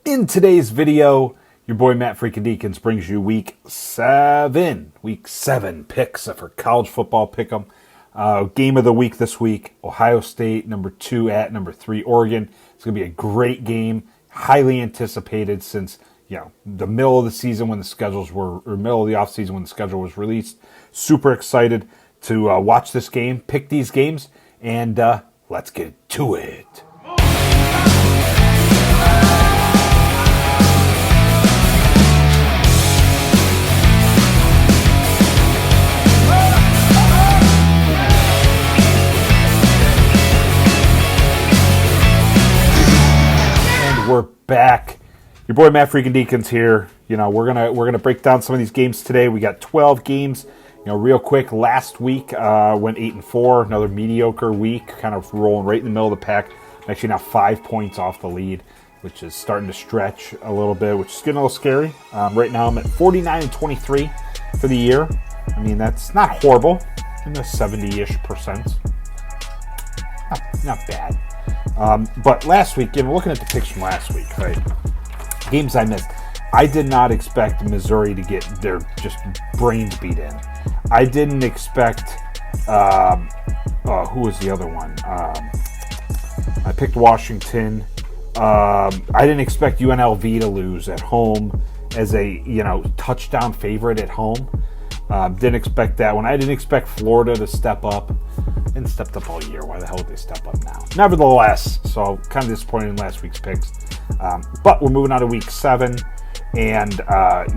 In today's video, your boy Freakin Deakins brings you week 7 picks for college football pick'em. Game of the week this week, Ohio State, number 2 at number 3, Oregon. It's going to be a great game, highly anticipated since, the middle of the season when the schedules were, or middle of the offseason when the schedule was released. Super excited to watch this game, pick these games, and let's get to it. We're back. Your boy Freakin Deakins here. We're gonna break down some of these games today. We got 12 games. Real quick. Last week went 8-4. Another mediocre week. Kind of rolling right in the middle of the pack. I'm actually now 5 points off the lead, which is starting to stretch a little bit, which is getting a little scary. Right now I'm at 49-23 for the year. I mean, that's not horrible. In the 70-ish%. Not bad. But last week, looking at the picks from last week, right? Games I missed. I did not expect Missouri to get their just brains beat in. I didn't expect, who was the other one? I picked Washington. I didn't expect UNLV to lose at home as a, touchdown favorite at home. Didn't expect that one. I didn't expect Florida to step up. And stepped up all year. Why the hell would they step up now? Nevertheless, so kind of disappointed in last week's picks. But we're moving on to week 7. And,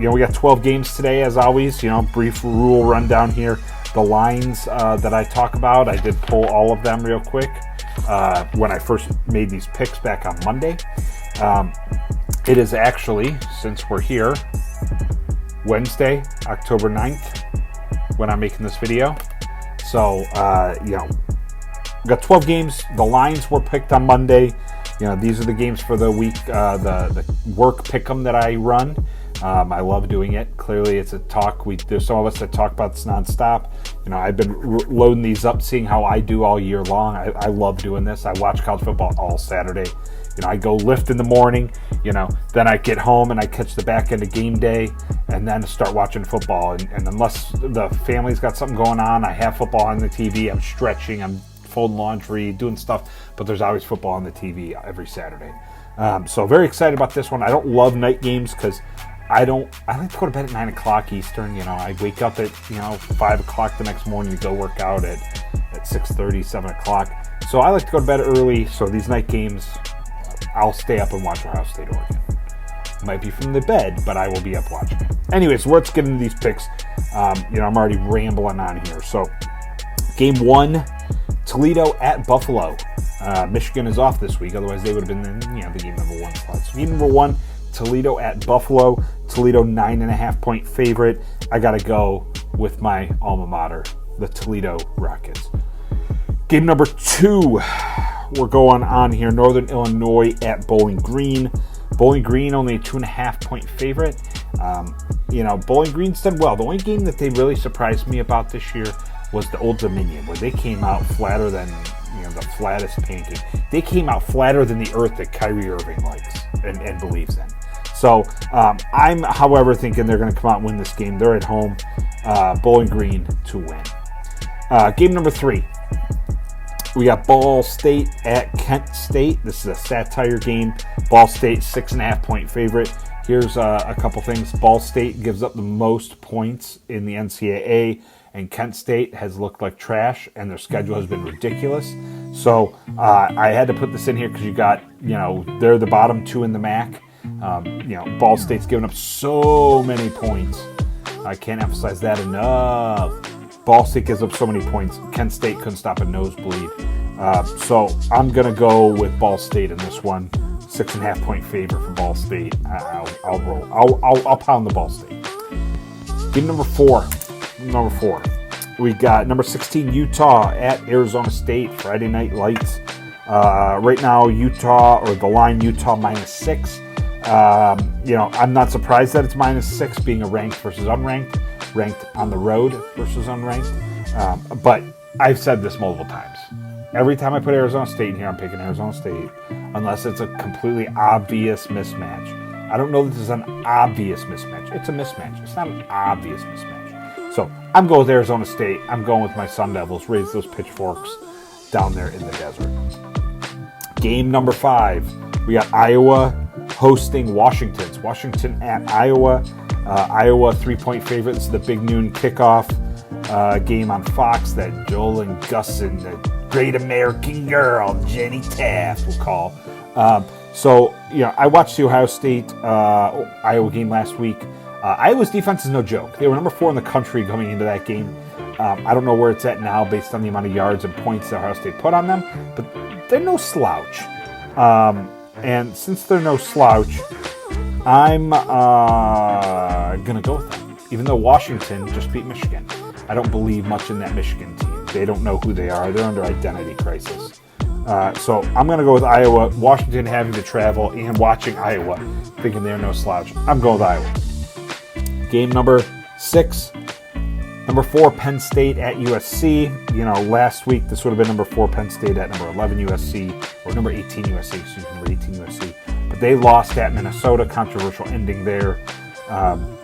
we got 12 games today, as always. Brief rule rundown here. The lines that I talk about, I did pull all of them real quick when I first made these picks back on Monday. It is actually, since we're here, Wednesday, October 9th, when I'm making this video. So, we got 12 games. The lines were picked on Monday. These are the games for the week, the work pick'em that I run. I love doing it. Clearly, it's a talk. There's some of us that talk about this nonstop. I've been loading these up, seeing how I do all year long. I love doing this. I watch college football all Saturday. I go lift in the morning, then I get home and I catch the back end of game day and then start watching football. And unless the family's got something going on, I have football on the TV, I'm stretching, I'm folding laundry, doing stuff, but there's always football on the TV every Saturday. So very excited about this one. I don't love night games because I like to go to bed at 9 o'clock Eastern. I wake up at, 5 o'clock the next morning to go work out at 6:30, 7 o'clock. So I like to go to bed early. So these night games, I'll stay up and watch Ohio State, Oregon. Might be from the bed, but I will be up watching it. Anyways, let's get into these picks. I'm already rambling on here. So, game 1, Toledo at Buffalo. Michigan is off this week. Otherwise, they would have been in, the game number 1 slot. So, game number 1, Toledo at Buffalo. Toledo 9.5-point favorite. I got to go with my alma mater, the Toledo Rockets. Game number 2. We're going on here. Northern Illinois at Bowling Green. Bowling Green only a 2.5-point favorite. Bowling Green's done well. The only game that they really surprised me about this year was the Old Dominion, where they came out flatter than, the flattest pancake. They came out flatter than the earth that Kyrie Irving likes and believes in. So I'm, however, thinking they're going to come out and win this game. They're at home. Bowling Green to win. Game number 3. We got Ball State at Kent State. This is a satire game. Ball State, 6.5-point favorite. Here's a couple things. Ball State gives up the most points in the NCAA, and Kent State has looked like trash, and their schedule has been ridiculous. So I had to put this in here because you got, they're the bottom 2 in the MAC. Ball State's given up so many points. I can't emphasize that enough. Ball State gives up so many points. Kent State couldn't stop a nosebleed. So I'm going to go with Ball State in this one. 6.5-point favorite for Ball State. I'll roll. I'll pound the Ball State. Game number 4. We got number 16, Utah at Arizona State. Friday Night Lights. Right now, Utah, or the line Utah -6. I'm not surprised that it's -6, being a ranked versus unranked. Ranked on the road versus unranked. But I've said this multiple times. Every time I put Arizona State in here, I'm picking Arizona State, unless it's a completely obvious mismatch. I don't know that this is an obvious mismatch. It's a mismatch. It's not an obvious mismatch. So I'm going with Arizona State. I'm going with my Sun Devils. Raise those pitchforks down there in the desert. Game number 5. We got Iowa hosting Washington. It's Washington at Iowa. Iowa 3-point favorite. This is the big noon kickoff game on Fox that Joel and Gus and the great American girl, Jenny Taft, will call. So, I watched the Ohio State Iowa game last week. Iowa's defense is no joke. They were number 4 in the country going into that game. I don't know where it's at now based on the amount of yards and points that Ohio State put on them, but they're no slouch. And since they're no slouch, I'm going to go with them. Even though Washington just beat Michigan. I don't believe much in that Michigan team. They don't know who they are. They're under identity crisis. So I'm going to go with Iowa. Washington having to travel and watching Iowa, thinking they're no slouch. I'm going with Iowa. Game number 6. Number 4, Penn State at USC. Last week this would have been number 4, Penn State at number 11 USC, or number 18 USC, number 18 USC. But they lost at Minnesota. Controversial ending there.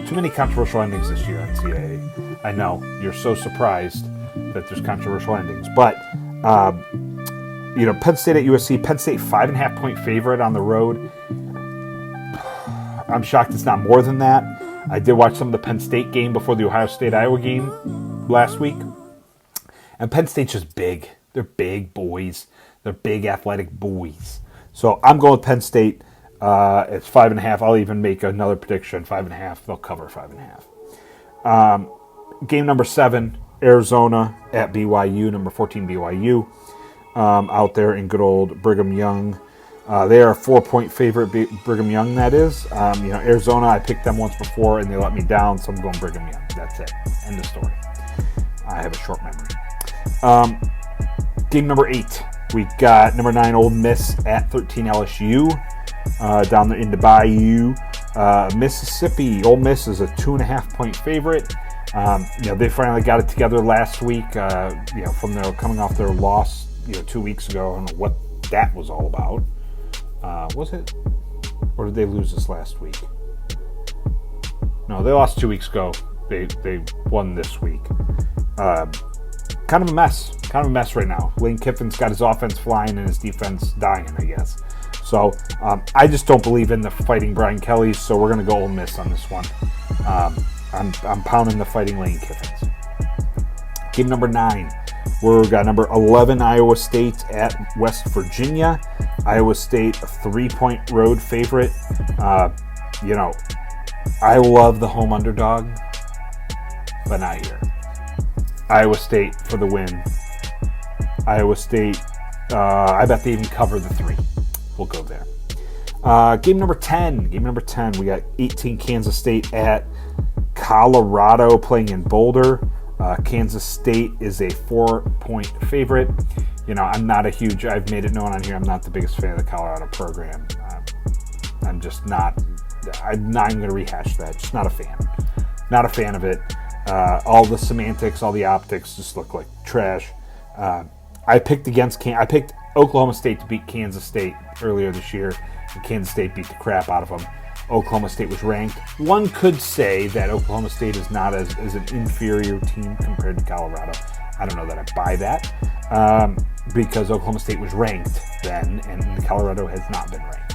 Too many controversial endings this year, NCAA. I know, you're so surprised that there's controversial endings. But, Penn State at USC, Penn State 5.5-point favorite on the road. I'm shocked it's not more than that. I did watch some of the Penn State game before the Ohio State-Iowa game last week. And Penn State's just big. They're big boys. They're big athletic boys. So I'm going with Penn State. It's 5.5. I'll even make another prediction. 5.5. They'll cover 5.5. Game number 7, Arizona at BYU. Number 14, BYU. Out there in good old Brigham Young. They are a 4-point favorite, Brigham Young, that is. Arizona, I picked them once before, and they let me down, so I'm going Brigham Young. That's it. End of story. I have a short memory. Game number 8. We got number 9, Ole Miss at 13, LSU. Down there in the Bayou. Mississippi, Ole Miss is a 2.5-point favorite. They finally got it together last week, from their coming off their loss, 2 weeks ago. I don't know what that was all about. Was it? Or did they lose this last week? No, they lost 2 weeks ago. They won this week. Kind of a mess. Kind of a mess right now. Lane Kiffin's got his offense flying and his defense dying, I guess. So I just don't believe in the fighting Brian Kelly's, so we're going to go Ole Miss on this one. I'm pounding the fighting Lane Kiffins. Game number 9. We've got number 11, Iowa State at West Virginia. Iowa State, a 3-point road favorite. I love the home underdog, but not here. Iowa State for the win. Iowa State, I bet they even cover the 3. We'll go there. Game number 10. We got 18, Kansas State at Colorado playing in Boulder. Kansas State is a 4-point favorite. I'm not I've made it known on here, I'm not the biggest fan of the Colorado program. I'm just not, I'm not even going to rehash that. Just not a fan. Not a fan of it. All the semantics, all the optics just look like trash. I picked Oklahoma State to beat Kansas State earlier this year, and Kansas State beat the crap out of them. Oklahoma State was ranked. One could say that Oklahoma State is not as an inferior team compared to Colorado. I don't know that I buy that because Oklahoma State was ranked then, and Colorado has not been ranked.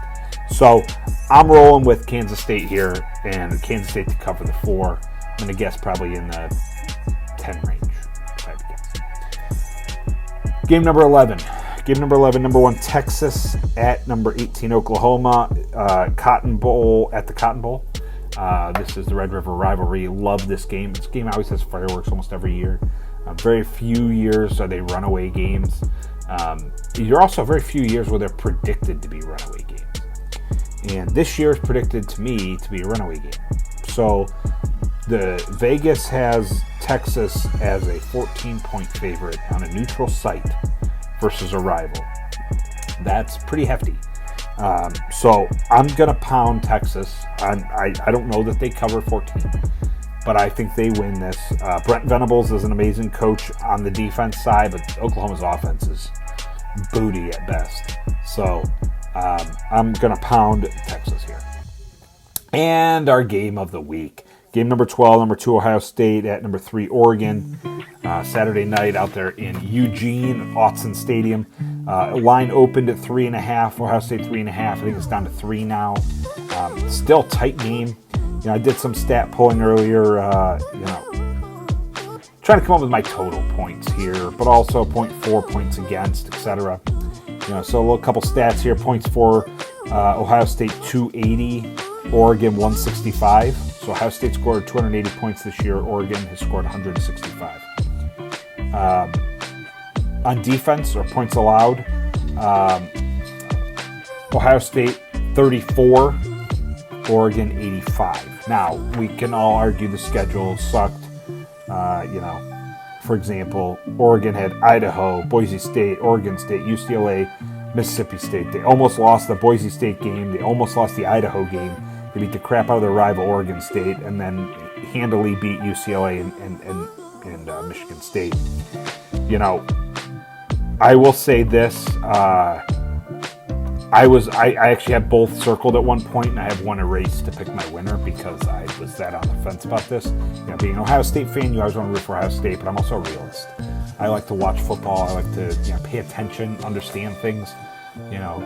So I'm rolling with Kansas State here, and Kansas State to cover the 4. I'm going to guess probably in the 10 range, if I had to guess. Game number 11. Number 1, Texas at number 18, Oklahoma. Cotton Bowl at the Cotton Bowl. This is the Red River rivalry. Love this game. This game always has fireworks almost every year. Very few years are they runaway games. You're also very few years where they're predicted to be runaway games. And this year is predicted to me to be a runaway game. So the Vegas has Texas as a 14-point favorite on a neutral site versus a rival. That's pretty hefty. So I'm going to pound Texas. I don't know that they cover 14, but I think they win this. Brent Venables is an amazing coach on the defense side, but Oklahoma's offense is booty at best. So I'm going to pound Texas here. And our game of the week. Game number 12, number 2, Ohio State at number 3, Oregon. Saturday night out there in Eugene, Autzen Stadium. Line opened at 3.5. Ohio State 3.5. I think it's down to 3 now. Still tight game. I did some stat pulling earlier. Trying to come up with my total points here, but also 0.4 points against, etc. So a little couple stats here. Points for Ohio State 280, Oregon 165. So Ohio State scored 280 points this year. Oregon has scored 165. On defense, or points allowed, Ohio State 34, Oregon 85. Now, we can all argue the schedule sucked. For example, Oregon had Idaho, Boise State, Oregon State, UCLA, Mississippi State. They almost lost the Boise State game. They almost lost the Idaho game. They beat the crap out of their rival, Oregon State, and then handily beat UCLA and Michigan State. I will say this. I actually had both circled at one point, and I have one erased to pick my winner because I was that on the fence about this. Being an Ohio State fan, you always want to root for Ohio State, but I'm also a realist. I like to watch football. I like to pay attention, understand things,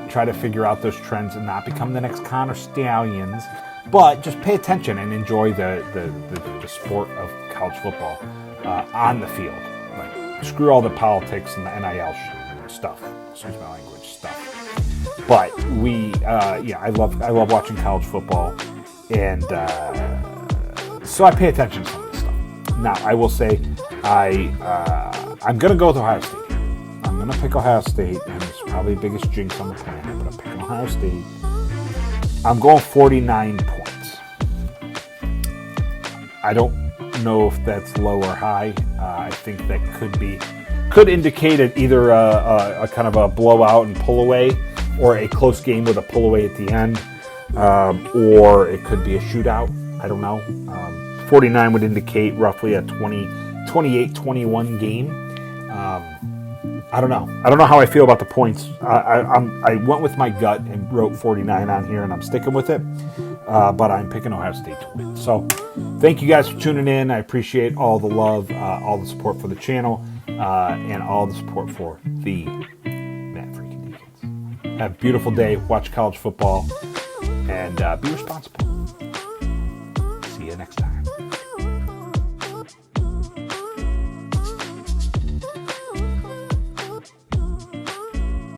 try to figure out those trends and not become the next Connor Stallions, but just pay attention and enjoy the sport of college football on the field. Like, screw all the politics and the NIL stuff. Excuse my language stuff. But I love watching college football, and so I pay attention to some of this stuff. Now, I will say I'm going to go with Ohio State here. I'm going to pick Ohio State, and it's probably the biggest jinx on the planet, but I'm picking Ohio State. I'm going 49 points. I don't know if that's low or high. I think that could indicate either a kind of a blowout and pull away, or a close game with a pull away at the end, or it could be a shootout. I don't know. 49 would indicate roughly a 28-21 game. I don't know. I don't know how I feel about the points. I went with my gut and wrote 49 on here, and I'm sticking with it. But I'm picking Ohio State to win. So thank you guys for tuning in. I appreciate all the love, all the support for the channel, and all the support for the Mattfreakin Deakins. Have a beautiful day. Watch college football, and be responsible. See you next time.